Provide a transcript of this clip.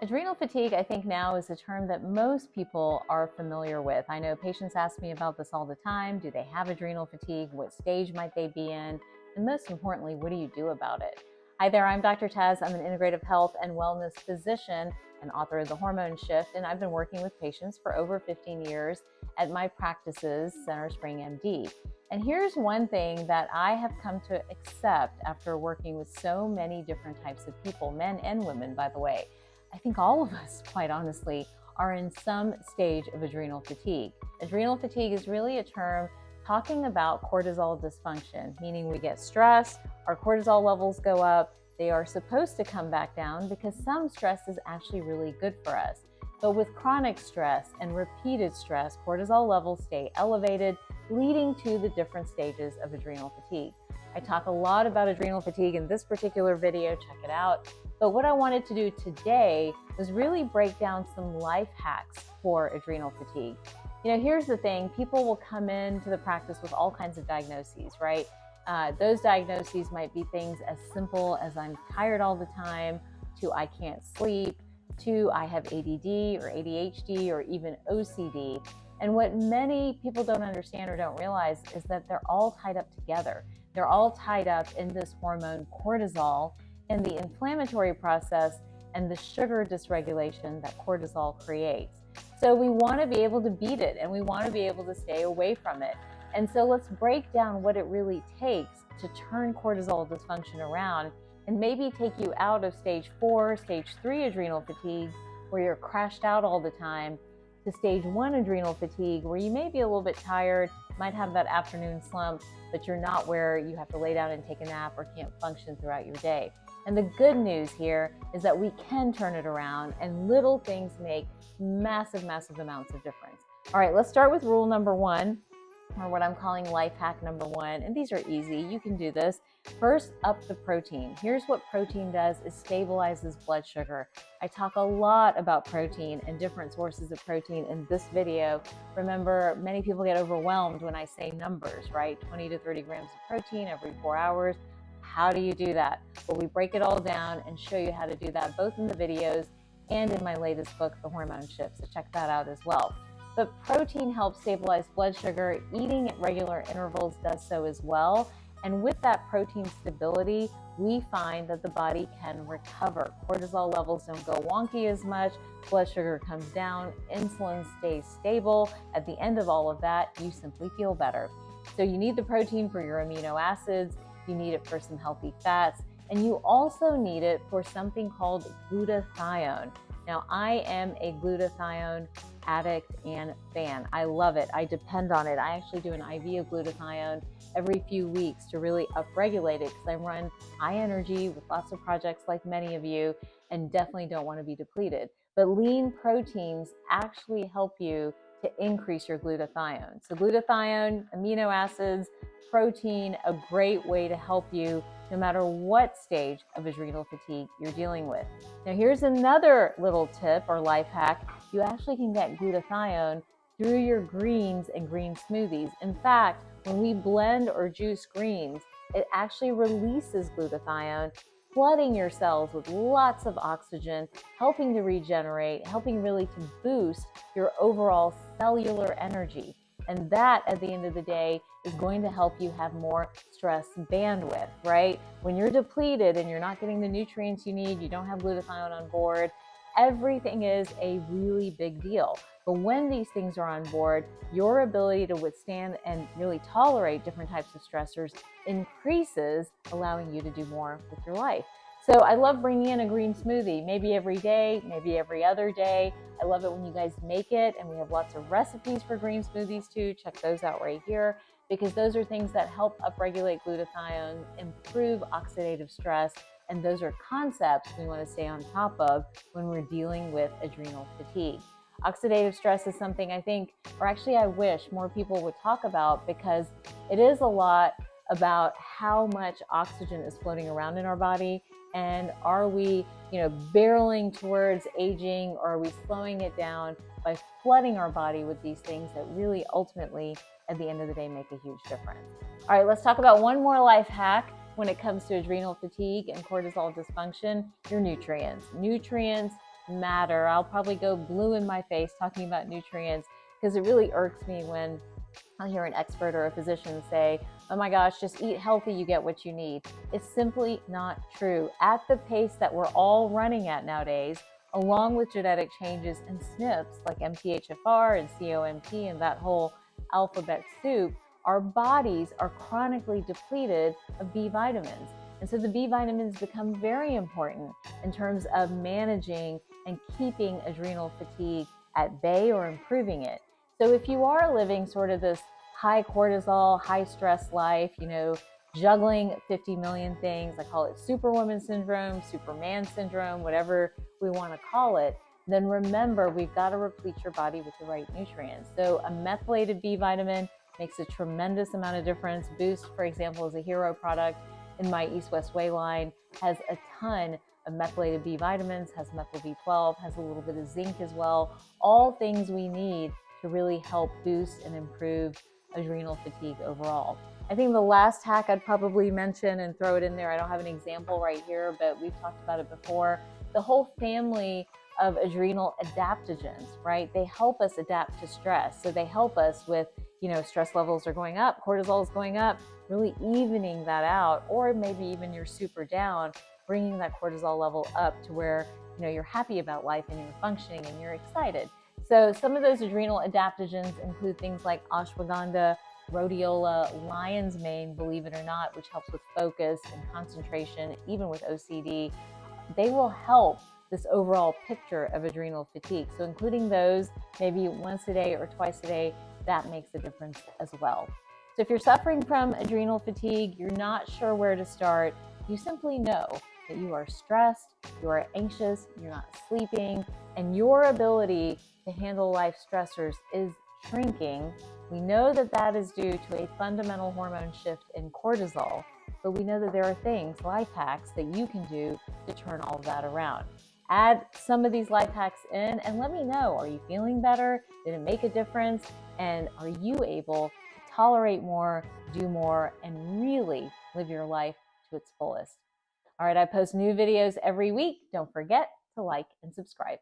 Adrenal fatigue, I think now is a term that most people are familiar with. I know patients ask me about this all the time. Do they have adrenal fatigue? What stage might they be in? And most importantly, what do you do about it? Hi there, I'm Dr. Taz. I'm an integrative health and wellness physician and author of The Hormone Shift, and I've been working with patients for over 15 years at my practices, Center Spring MD. And here's one thing that I have come to accept after working with so many different types of people, men and women, by the way. I think all of us, quite honestly, are in some stage of adrenal fatigue. Adrenal fatigue is really a term talking about cortisol dysfunction, meaning we get stressed, our cortisol levels go up, they are supposed to come back down because some stress is actually really good for us. But with chronic stress and repeated stress, cortisol levels stay elevated, leading to the different stages of adrenal fatigue. I talk a lot about adrenal fatigue in this particular video, check it out. But what I wanted to do today was really break down some life hacks for adrenal fatigue. You know, here's the thing, people will come into the practice with all kinds of diagnoses, right? Those diagnoses might be things as simple as I'm tired all the time, to I can't sleep, to I have ADD or ADHD or even OCD. And what many people don't understand or don't realize is that they're all tied up together. They're all tied up in this hormone cortisol and the inflammatory process and the sugar dysregulation that cortisol creates. So we want to be able to beat it and we want to be able to stay away from it. And so let's break down what it really takes to turn cortisol dysfunction around and maybe take you out of stage 4, stage 3 adrenal fatigue, where you're crashed out all the time, to stage 1 adrenal fatigue, where you may be a little bit tired, might have that afternoon slump, but you're not where you have to lay down and take a nap or can't function throughout your day. And the good news here is that we can turn it around, and little things make massive, massive amounts of difference. All right, let's start with rule number 1, or what I'm calling life hack number 1. And these are easy, you can do this. First, up the protein. Here's what protein does, is stabilizes blood sugar. I talk a lot about protein and different sources of protein in this video. Remember, many people get overwhelmed when I say numbers, right? 20 to 30 grams of protein every 4 hours. How do you do that? Well, we break it all down and show you how to do that, both in the videos and in my latest book, The Hormone Shift. So check that out as well. But protein helps stabilize blood sugar. Eating at regular intervals does so as well. And with that protein stability, we find that the body can recover. Cortisol levels don't go wonky as much, blood sugar comes down, insulin stays stable. At the end of all of that, you simply feel better. So you need the protein for your amino acids, you need it for some healthy fats, and you also need it for something called glutathione. Now, I am a glutathione addict and fan. I love it. I depend on it. I actually do an IV of glutathione every few weeks to really upregulate it because I run high energy with lots of projects like many of you and definitely don't want to be depleted. But lean proteins actually help you to increase your glutathione. So glutathione, amino acids, protein, a great way to help you no matter what stage of adrenal fatigue you're dealing with. Now here's another little tip or life hack. You actually can get glutathione through your greens and green smoothies. In fact, when we blend or juice greens, it actually releases glutathione, flooding your cells with lots of oxygen, helping to regenerate, helping really to boost your overall cellular energy. And that, at the end of the day, is going to help you have more stress bandwidth, right? When you're depleted and you're not getting the nutrients you need, you don't have glutathione on board, everything is a really big deal. But when these things are on board, your ability to withstand and really tolerate different types of stressors increases, allowing you to do more with your life. So I love bringing in a green smoothie, maybe every day, maybe every other day. I love it when you guys make it, and we have lots of recipes for green smoothies too. Check those out right here, because those are things that help upregulate glutathione, improve oxidative stress, and those are concepts we want to stay on top of when we're dealing with adrenal fatigue. Oxidative stress is something I think, or actually I wish more people would talk about, because it is a lot about how much oxygen is floating around in our body, and are we, barreling towards aging, or are we slowing it down by flooding our body with these things that really ultimately, at the end of the day, make a huge difference. All right, let's talk about one more life hack when it comes to adrenal fatigue and cortisol dysfunction, your nutrients. Nutrients matter. I'll probably go blue in my face talking about nutrients because it really irks me when I hear an expert or a physician say, oh my gosh, just eat healthy, you get what you need. It's simply not true. At the pace that we're all running at nowadays, along with genetic changes and SNPs like MTHFR and COMT and that whole alphabet soup, our bodies are chronically depleted of B vitamins. And so the B vitamins become very important in terms of managing and keeping adrenal fatigue at bay or improving it. So if you are living sort of this high cortisol, high stress life, juggling 50 million things, I call it superwoman syndrome, superman syndrome, whatever we want to call it, then remember we've got to replete your body with the right nutrients. So a methylated B vitamin makes a tremendous amount of difference. Boost, for example, is a hero product in my East West Way line, has a ton of methylated B vitamins, has methyl B12, has a little bit of zinc as well, all things we need to really help boost and improve adrenal fatigue overall. I think the last hack I'd probably mention and throw it in there, I don't have an example right here, but we've talked about it before, the whole family of adrenal adaptogens, right? They help us adapt to stress. So they help us with, stress levels are going up, cortisol is going up, really evening that out, or maybe even you're super down, bringing that cortisol level up to where, you're happy about life and you're functioning and you're excited. So some of those adrenal adaptogens include things like ashwagandha, rhodiola, lion's mane, believe it or not, which helps with focus and concentration, even with OCD. They will help this overall picture of adrenal fatigue. So including those maybe once a day or twice a day, that makes a difference as well. So if you're suffering from adrenal fatigue, you're not sure where to start, you simply know that you are stressed, you are anxious, you're not sleeping, and your ability to handle life stressors is shrinking. We know that that is due to a fundamental hormone shift in cortisol, but we know that there are things, life hacks, that you can do to turn all of that around. Add some of these life hacks in and let me know, are you feeling better? Did it make a difference? And are you able to tolerate more, do more, and really live your life to its fullest? All right, I post new videos every week. Don't forget to like and subscribe.